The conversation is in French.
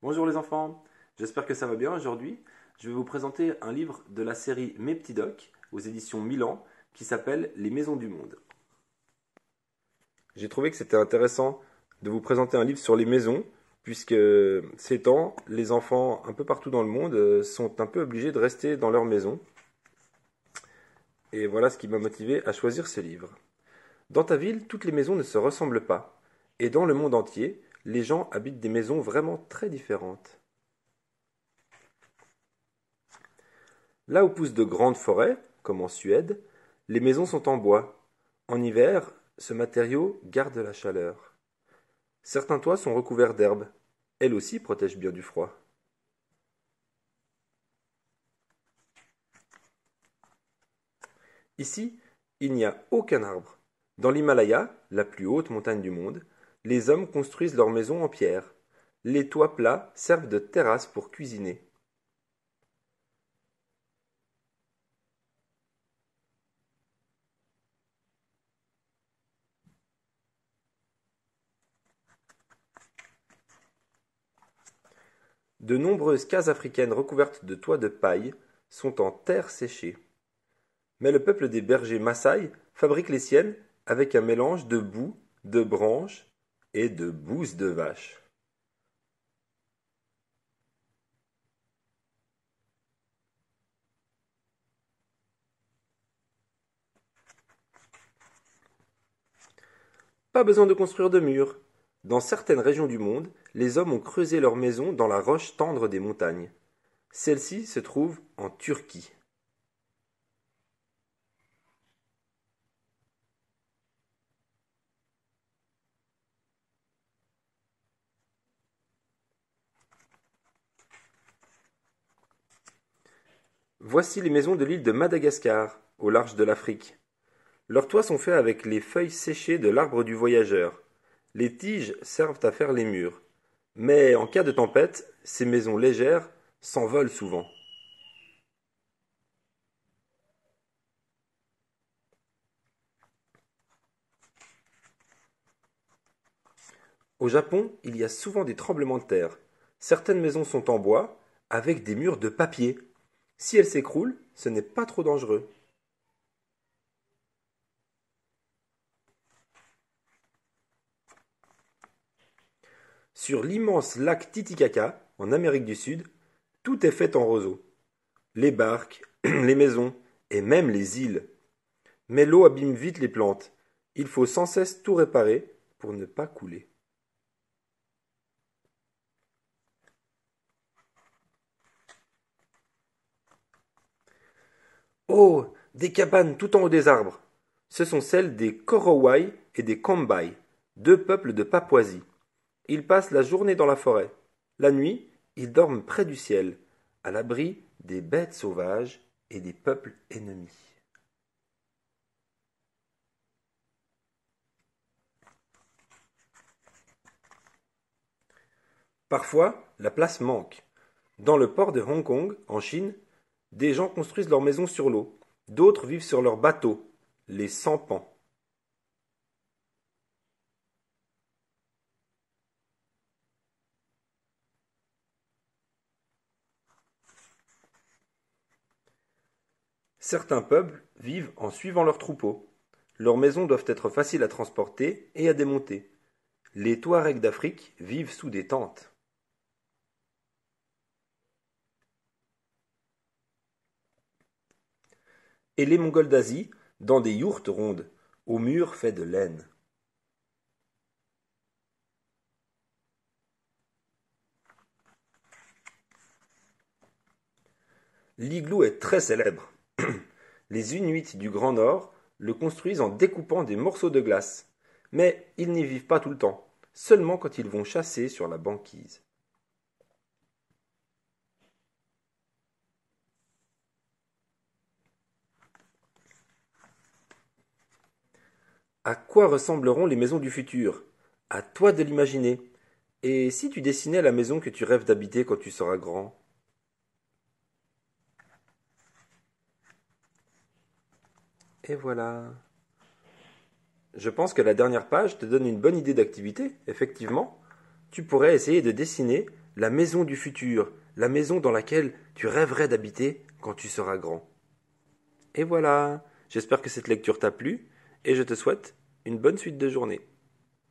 Bonjour les enfants, j'espère que ça va bien aujourd'hui. Je vais vous présenter un livre de la série Mes petits docs aux éditions Milan qui s'appelle Les maisons du monde. J'ai trouvé que c'était intéressant de vous présenter un livre sur les maisons puisque ces temps, les enfants un peu partout dans le monde sont un peu obligés de rester dans leur maison. Et voilà ce qui m'a motivé à choisir ce livre. Dans ta ville, toutes les maisons ne se ressemblent pas. Et dans le monde entier, les gens habitent des maisons vraiment très différentes. Là où poussent de grandes forêts, comme en Suède, les maisons sont en bois. En hiver, ce matériau garde la chaleur. Certains toits sont recouverts d'herbe. Elle aussi protège bien du froid. Ici, il n'y a aucun arbre. Dans l'Himalaya, la plus haute montagne du monde, les hommes construisent leurs maisons en pierre. Les toits plats servent de terrasse pour cuisiner. De nombreuses cases africaines recouvertes de toits de paille sont en terre séchée. Mais le peuple des bergers Maasai fabrique les siennes avec un mélange de boue, de branches et de bouse de vache. Pas besoin de construire de murs. Dans certaines régions du monde, les hommes ont creusé leurs maisons dans la roche tendre des montagnes. Celle-ci se trouve en Turquie. Voici les maisons de l'île de Madagascar, au large de l'Afrique. Leurs toits sont faits avec les feuilles séchées de l'arbre du voyageur. Les tiges servent à faire les murs. Mais en cas de tempête, ces maisons légères s'envolent souvent. Au Japon, il y a souvent des tremblements de terre. Certaines maisons sont en bois, avec des murs de papier. Si elles s'écroulent, ce n'est pas trop dangereux. Sur l'immense lac Titicaca, en Amérique du Sud, tout est fait en roseau. Les barques, les maisons et même les îles. Mais l'eau abîme vite les plantes. Il faut sans cesse tout réparer pour ne pas couler. Oh, des cabanes tout en haut des arbres. Ce sont celles des Korowai et des Kombai, deux peuples de Papouasie. Ils passent la journée dans la forêt. La nuit, ils dorment près du ciel, à l'abri des bêtes sauvages et des peuples ennemis. Parfois, la place manque. Dans le port de Hong Kong, en Chine, des gens construisent leurs maisons sur l'eau. D'autres vivent sur leurs bateaux, les sampans. Certains peuples vivent en suivant leurs troupeaux. Leurs maisons doivent être faciles à transporter et à démonter. Les Touaregs d'Afrique vivent sous des tentes. Et les Mongols d'Asie dans des yourtes rondes, aux murs faits de laine. L'igloo est très célèbre. Les Inuits du Grand Nord le construisent en découpant des morceaux de glace. Mais ils n'y vivent pas tout le temps, seulement quand ils vont chasser sur la banquise. À quoi ressembleront les maisons du futur? À toi de l'imaginer. Et si tu dessinais la maison que tu rêves d'habiter quand tu seras grand? Et voilà. Je pense que la dernière page te donne une bonne idée d'activité, effectivement. Tu pourrais essayer de dessiner la maison du futur, la maison dans laquelle tu rêverais d'habiter quand tu seras grand. Et voilà, j'espère que cette lecture t'a plu et je te souhaite une bonne suite de journée.